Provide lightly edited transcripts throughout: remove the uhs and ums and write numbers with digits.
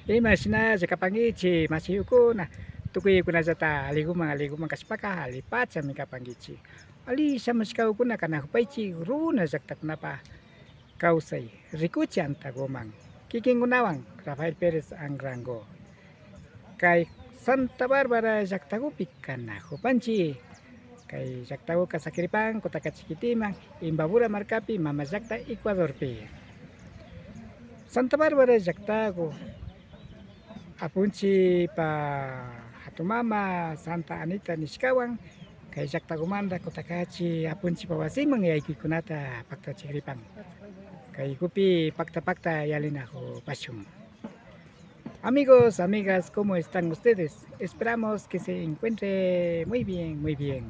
Imagina jakapangichi masiyukuna tukuyukuna jata aliguman kaspaka alipacha mikapangichi. Ali samaskawkuna kana hupaychi runa llaqtakunapa kawsay rikuchi antagoman kikinkunawan Rafael Pérez Angrango kay Santa Bárbara llaqtakupi kana hupanchik kay llaqtakuqa Saquiripán Kutaka Chiquitiman Imbabura markapi mama llaqta Ecuadorpi Santa Bárbara llaqtaku apunchi pa hatumama Santa Anita nishkawan kay llaqtakumanta Kutakachi apunchi pa wasiman yaykukunata pakta Chiquiripán kay kupi pakta yalinajo pashun. Amigos, amigas, ¿cómo están ustedes? Esperamos que se encuentre muy bien, muy bien.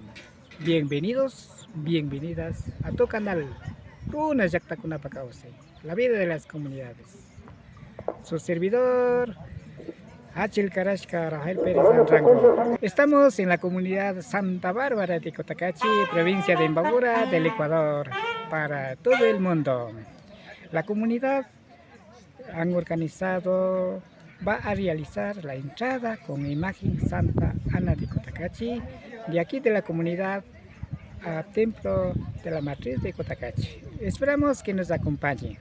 Bienvenidos, bienvenidas a tu canal Runa Llaqtakuna Pacause, la vida de las comunidades. Su servidor Achil Carashka Rafael Pérez Angrango. Estamos en la comunidad Santa Bárbara de Cotacachi, provincia de Imbabura del Ecuador, para todo el mundo. La comunidad han organizado, va a realizar la entrada con imagen Santa Ana de Cotacachi, de aquí de la comunidad al Templo de la Matriz de Cotacachi. Esperamos que nos acompañe.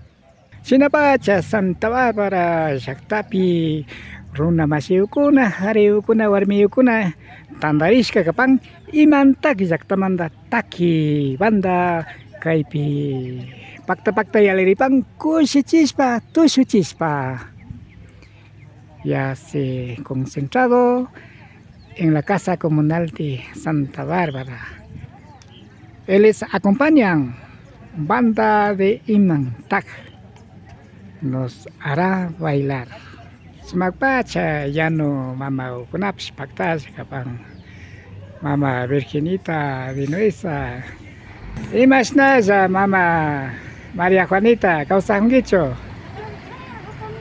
Sinapacha Santa Bárbara llaqtapi runa masiyukuna, hariyukuna, warmiyukuna tandarishka kapan imantaki llaqtamanta taki banda kaypi pakta yaliripan kushichishpa, tushuchishpa. Ya se concentrado en la casa comunal de Santa Bárbara. Les acompañan banda de Imantak. Nos hará bailar. Sumagpacha llano mama ukunapish paktash kapan mama Virginita Vinuesa. Imashnaya mama María Juanita, causa hungicho.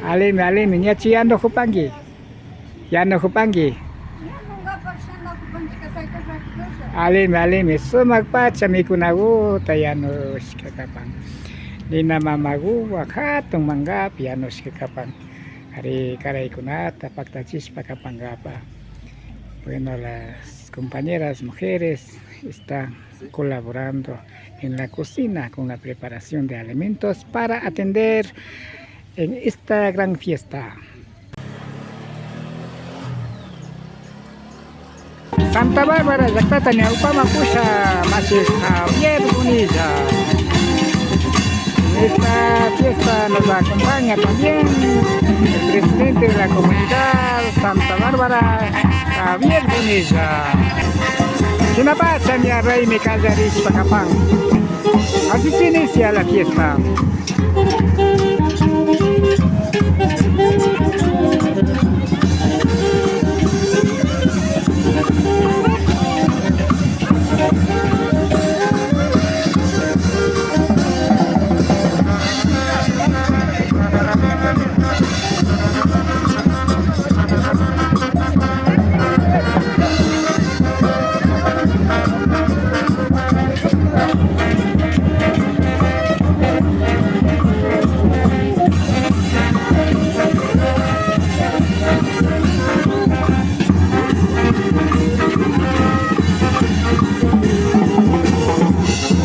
Alimi, nyachi yano hupangi. Alimi, sumagpacha mikunagu tayano shikakapan. Nina mamagu wakatong mangga piano shikakapan. Hari karay kunata paktachis pakapangapa. Bueno, las compañeras mujeres están colaborando en la cocina con la preparación de alimentos para atender en esta gran fiesta. Santa Bárbara, llaqtata ñawpama pusha Machis Javier Bonilla. En esta fiesta nos acompaña también el presidente de la comunidad Santa Bárbara, Javier Bonilla. Sinapacha mi rey me callarish pacapán. Así se inicia la fiesta.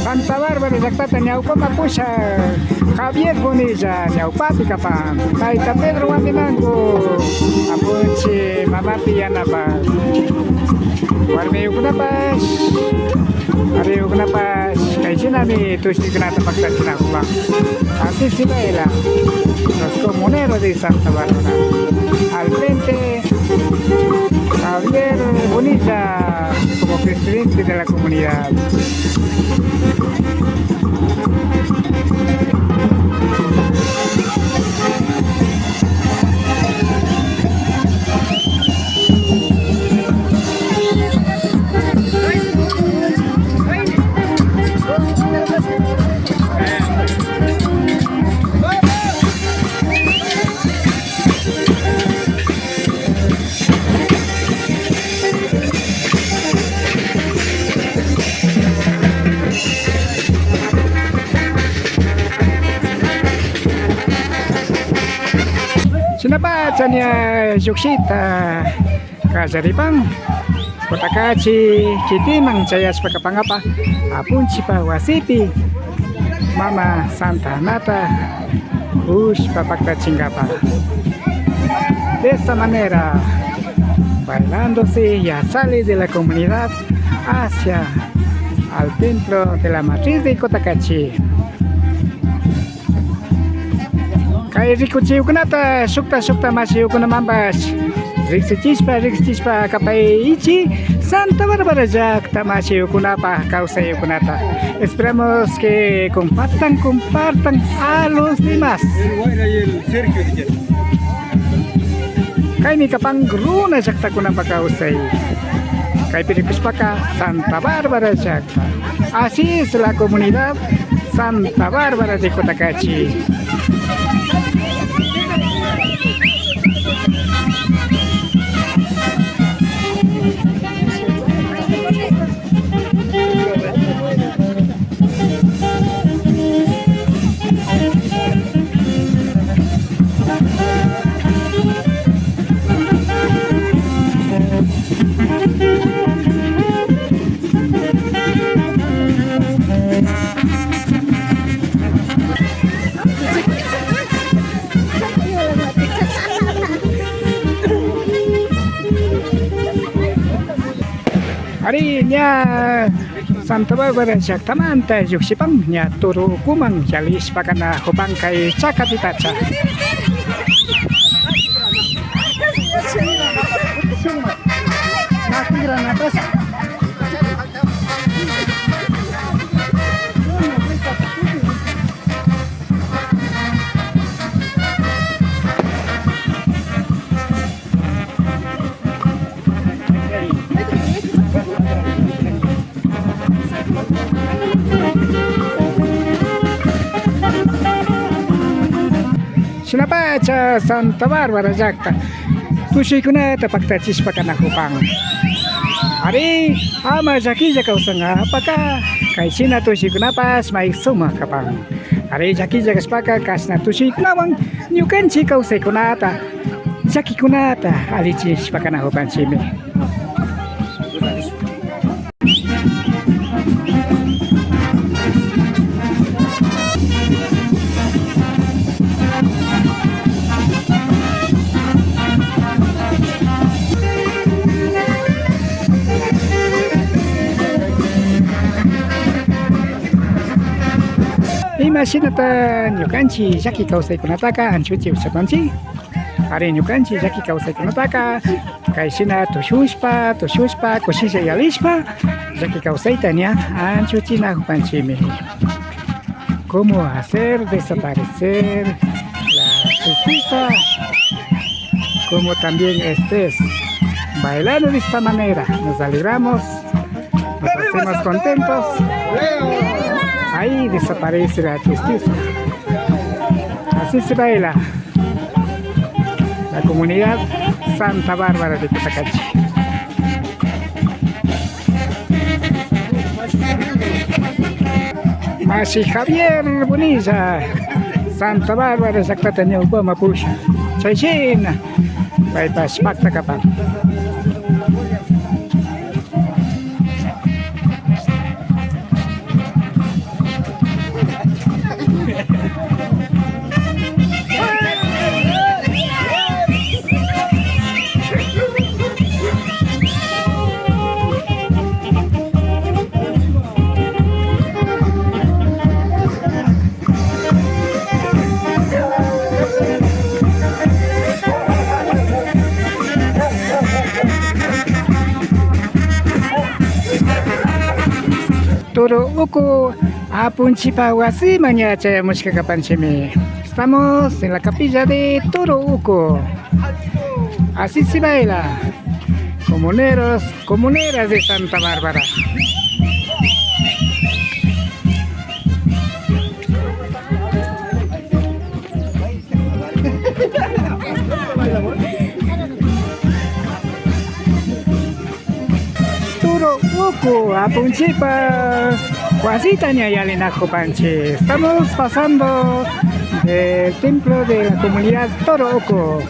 Santa Bárbara llaqtata ñawpama pusha Javier Bonilla ñawpapi kapan Tayta Pedro Waminango apunchi mamapi yanapas warmiyukunapas hariyukunapas kayshinami tushnikunata paktachinakupan así se baila los comuneros de Santa Bárbara al frente Javier Bonilla como presidente de la comunidad. Sinapachania yuksita kallaripan kutakachi kitiman chayaspa kapangapa apunchipa wasipi Mama Santa Anata Ushpa Paktachingapa. De esta manera, bailándose, ya sale de la comunidad hacia al templo de la matriz de Cotacachi. Kay rikuchi ukunata sukta masi ukunamambas rixichispa kapay ichi Santa Bárbara Llacta masi ukunapa kausay ukunata. Esperamos que compartan a los demás. Kay mi kapang runa Llacta kunapa kausay. Kay piripispaka Santa Bárbara Llacta. Así es la comunidad Santa Bárbara de Cotacachi. Hari nya Santa Bárbara Llacta manta yuksipang nya turu kumang jalis pakana hubang kay Chacatitacha. Sinapacha Santa Bárbara Llacta tushi kunata paktachispa kana hupang. Ari ama jakija kausanga apaka kay sina tushi kunapas may suma kapang. Ari jakija kaspaka kasna tushi kunawang nyukanchi kausay kunata jaki kunata alichishpa kana hupang chimi. Imaginata nyukanchi jaki kausay kunataka anchuchi usapanchi. Ari nyukanchi jaki kausay kunataka kay sina tushushpa kushisha yalishpa jaki kausay tanya anchuchi nahupanchimi. Cómo hacer desaparecer la tristeza, como también estés bailando de esta manera, nos alegramos, nos hacemos contentos. Ahí desaparece la tristeza. Así se baila la comunidad Santa Bárbara de Cotacachi. Masi Javier Bonilla Santa Bárbara Llacta tanya upa mapusha chaychina paypas pakta kapan. Toro uku apunchipa wasi mañana chayamos kakapanchimi. Estamos en la capilla de Toro Uku. Así se baila. Comuneros, comuneras de Santa Bárbara. Toro Uku apunchipa wasitanya yalinajo panche. Estamos pasando del templo de la comunidad Toro Oco.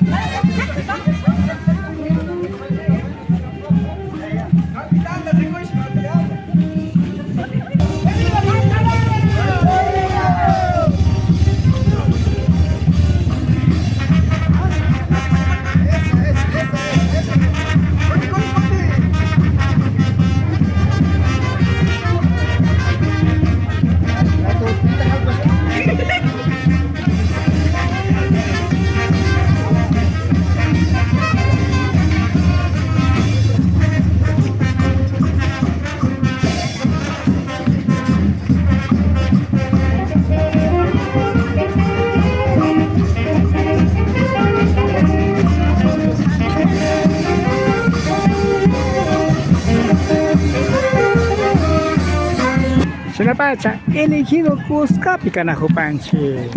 Sinapacha elegido Cuscapi Canajupanchi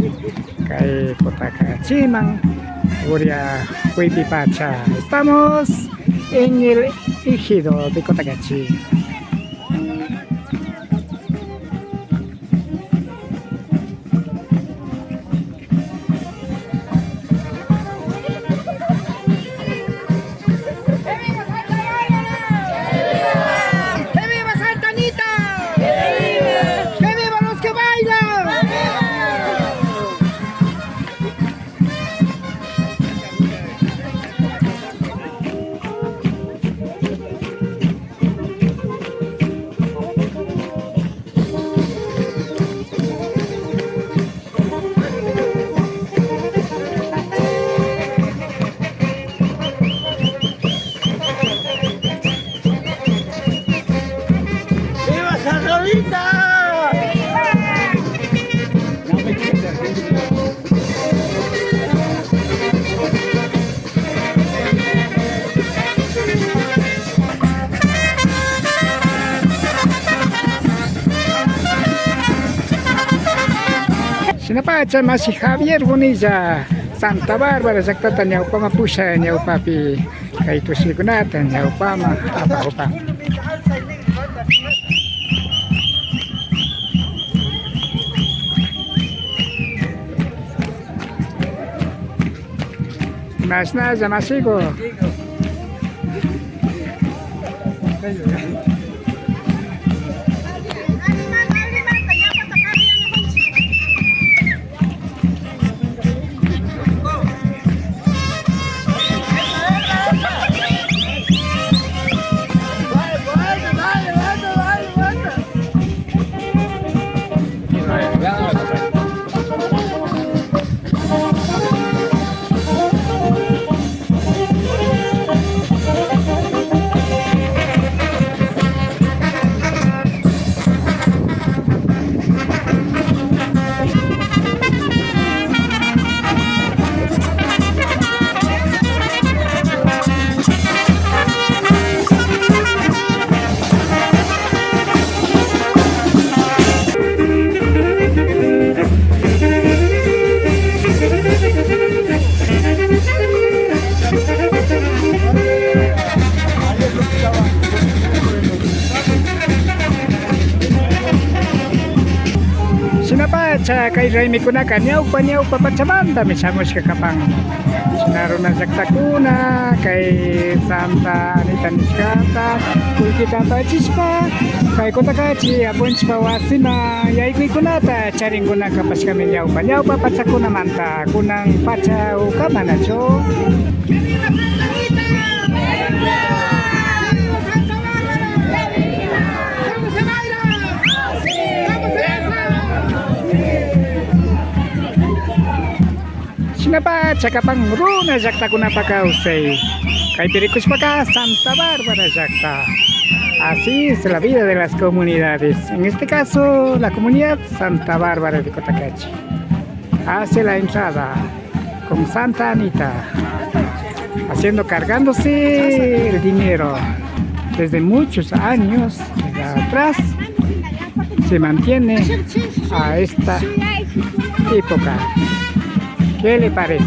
Kay Kotaka Chimang Uria Huipipacha. Estamos en el ejido de Cotacachi. Sinapacha masih Javier Bonilla Santa Bárbara Jaktata Nyaupa Mapusha Nyaupapi Kaitu Sigunata Nyaupama apa-apa. Mas nada, masigo. Sinapacha kay Raimi Kunakan nyaupa pachamanta misamos ka kapang sinaruna saktakuna kay Santa Anita Niskata kulkita pachispa kay Kotakachi apunchpa wasina yaikui kunata charing kuna kapas kami nyaupa pachakuna manta kunang pacha ukamanacho. Sinapacha kapang runa jakta kunapa kausay kay Pirikus paka Santa Bárbara Jakta. Así es la vida de las comunidades. En este caso, la comunidad Santa Bárbara de Cotacachi hace la entrada con Santa Anita, cargándose el dinero. Desde muchos años atrás se mantiene a esta época. ¿Qué le parece?